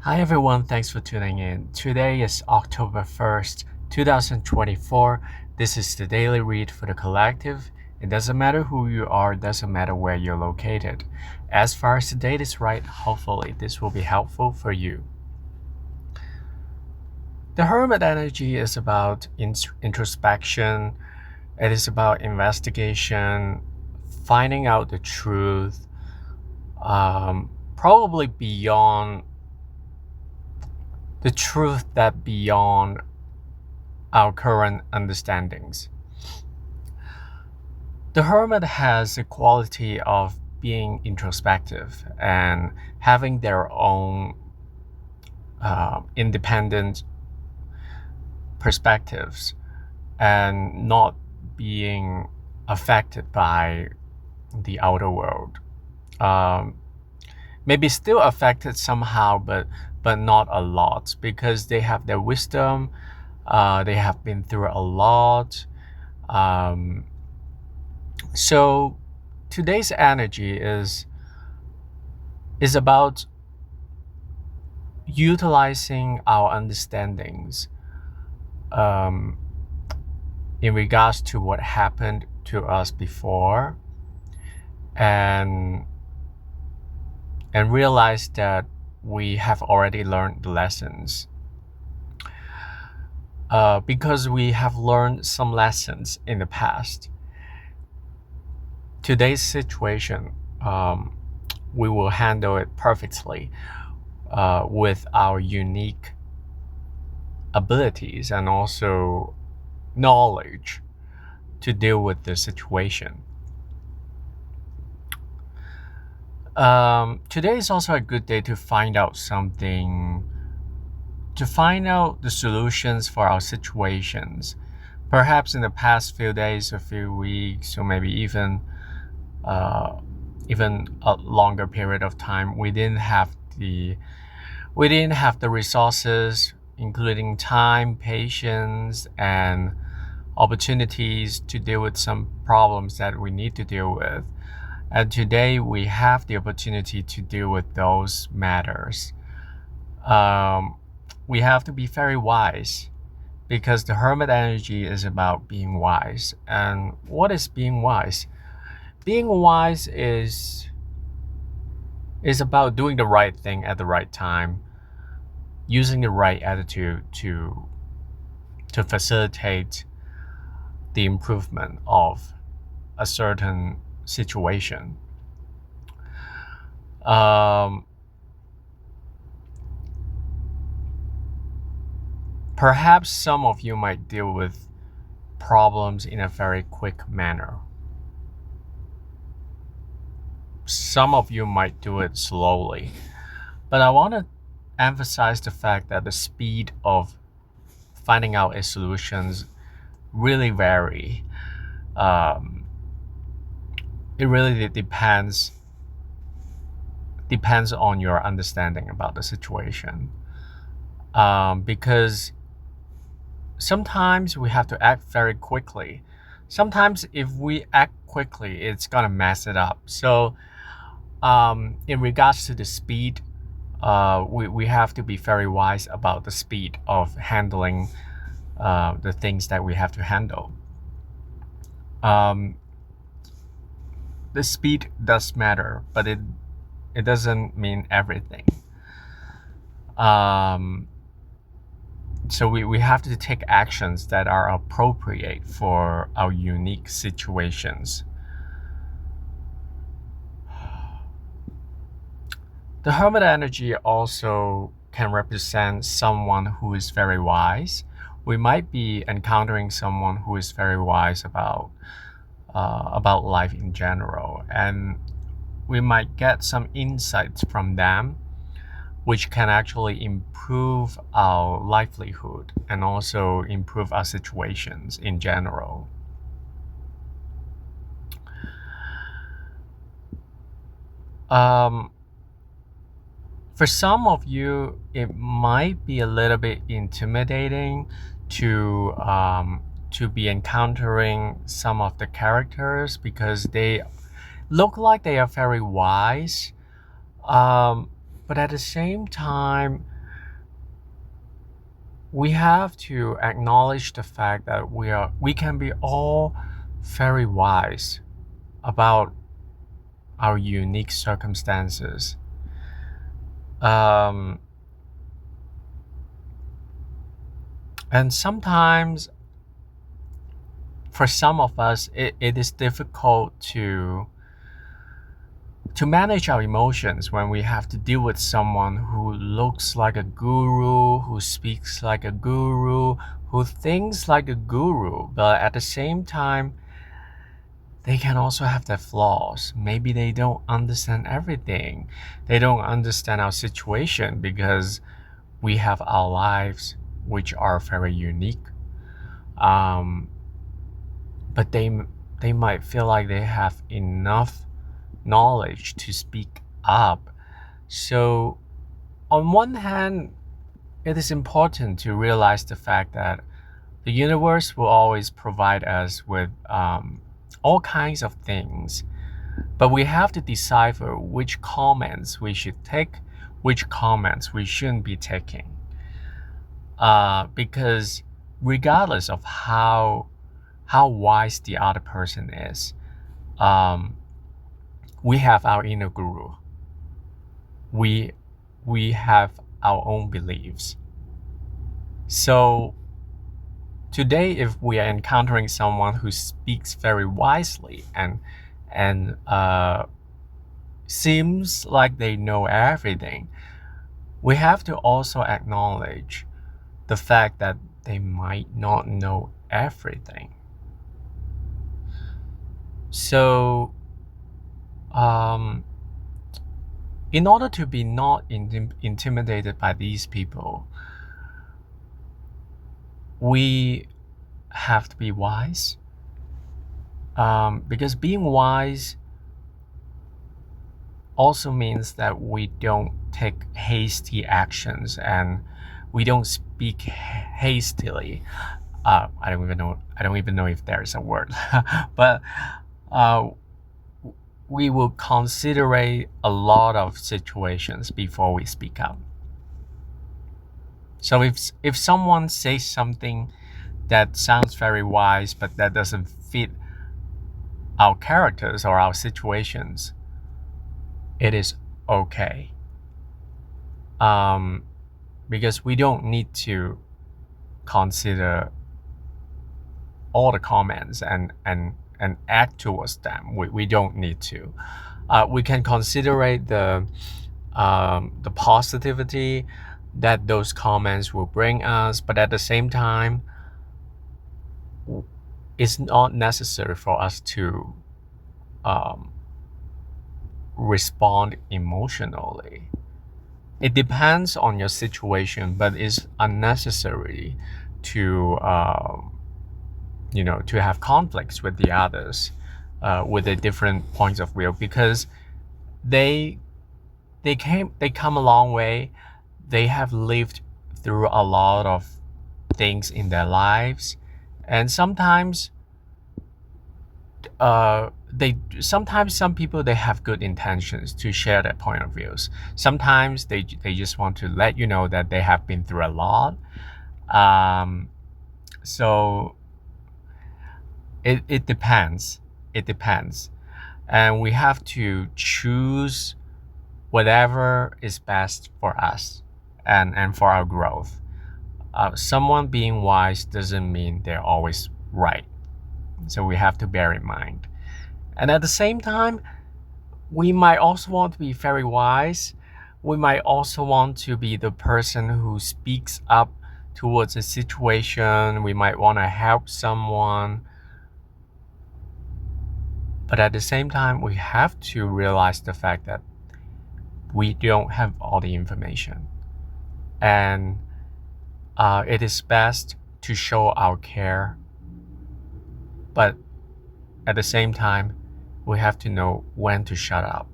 Hi everyone, thanks for tuning in. Today is October 1st, 2024. This is the daily read for the collective. It doesn't matter who you are, it doesn't matter where you're located. As far as the date is right, hopefully this will be helpful for you. The Hermit energy is about introspection, it is about investigation, finding out the truth, probably beyond the truth that beyond our current understandings. The hermit has the quality of being introspective and having their own independent perspectives and not being affected by the outer world. Um, Maybe still affected somehow, but not a lot because they have their wisdom. They have been through a lot. Um, so today's energy is about utilizing our understandings um, in regards to what happened to us before and realize that we have already learned the lessons. Because we have learned some lessons in the past. Today's situation, we will handle it perfectly with our unique abilities and also knowledge to deal with the situation. Today is also a good day to find out something, to find out the solutions for our situations. Perhaps in the past few days, a few weeks, or maybe uh, even a longer period of time, we didn't have the resources, including time, patience, and opportunities to deal with some problems that we need to deal with. And today we have the opportunity to deal with those matters. Um, we have to be very wise because the hermit energy is about being wise. And what is being wise? Being wise is about doing the right thing at the right time, using the right attitude to facilitate the improvement of a certain situation. Um, Perhaps some of you might deal with problems in a very quick manner. Some of you might do it slowly. But I want to emphasize the fact that the speed of finding out a solutions really vary. Um, it really depends on your understanding about the situation. Because sometimes we have to act very quickly. Sometimes if we act quickly, it's gonna mess it up. So in regards to the speed, we have to be very wise about the speed of handling the things that we have to handle. Um, the speed does matter, but it doesn't mean everything. Um, so we have to take actions that are appropriate for our unique situations. The hermit energy also can represent someone who is very wise. We might be encountering someone who is very wise about life in general, and we might get some insights from them, which can actually improve our livelihood and also improve our situations in general. Um, for some of you, it might be a little bit intimidating to be encountering some of the characters because they look like they are very wise. Um, but at the same time, we have to acknowledge the fact that we can be all very wise about our unique circumstances. Um, and sometimes for some of us, it is difficult to manage our emotions when we have to deal with someone who looks like a guru, who speaks like a guru, who thinks like a guru, but at the same time, they can also have their flaws. Maybe they don't understand everything. They don't understand our situation because we have our lives, which are very unique. Um, but they might feel like they have enough knowledge to speak up. So, on one hand, it is important to realize the fact that the universe will always provide us with all kinds of things, but we have to decipher which comments we should take, which comments we shouldn't be taking. Because regardless of how wise the other person is, um, we have our inner guru. We have our own beliefs. So today, if we are encountering someone who speaks very wisely and seems like they know everything, we have to also acknowledge the fact that they might not know everything. So, in order to be not intimidated by these people, we have to be wise. Because being wise also means that we don't take hasty actions and we don't speak hastily. I don't even know if there is a word, but we will consider a lot of situations before we speak up. So if someone says something that sounds very wise but that doesn't fit our characters or our situations, it is okay. Because we don't need to consider all the comments and act towards them. We don't need to. We can consider the positivity that those comments will bring us, but at the same time, it's not necessary for us to respond emotionally. It depends on your situation, but it's unnecessary to to have conflicts with the others with a different points of view, because they come a long way. They have lived through a lot of things in their lives, and sometimes sometimes some people, they have good intentions to share their point of views. Sometimes they just want to let you know that they have been through a lot. So it depends. It depends, and we have to choose whatever is best for us and for our growth. Someone being wise doesn't mean they're always right. So we have to bear in mind. And at the same time, we might also want to be very wise. We might also want to be the person who speaks up towards a situation. We might want to help someone. But at the same time, we have to realize the fact that we don't have all the information. And it is best to show our care. But at the same time, we have to know when to shut up.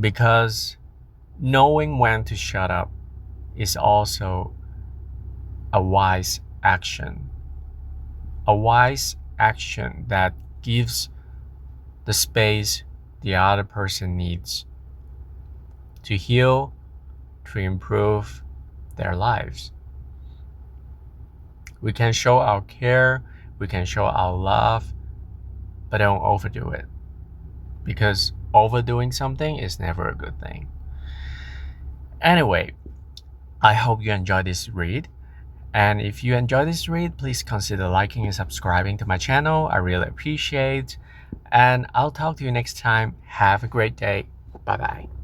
Because knowing when to shut up is also a wise action. A wise action that gives the space the other person needs to heal, to improve their lives. We can show our care, we can show our love, but don't overdo it. Because overdoing something is never a good thing. Anyway, I hope you enjoyed this read. And if you enjoyed this read, please consider liking and subscribing to my channel. I really appreciate. And I'll talk to you next time. Have a great day. Bye bye.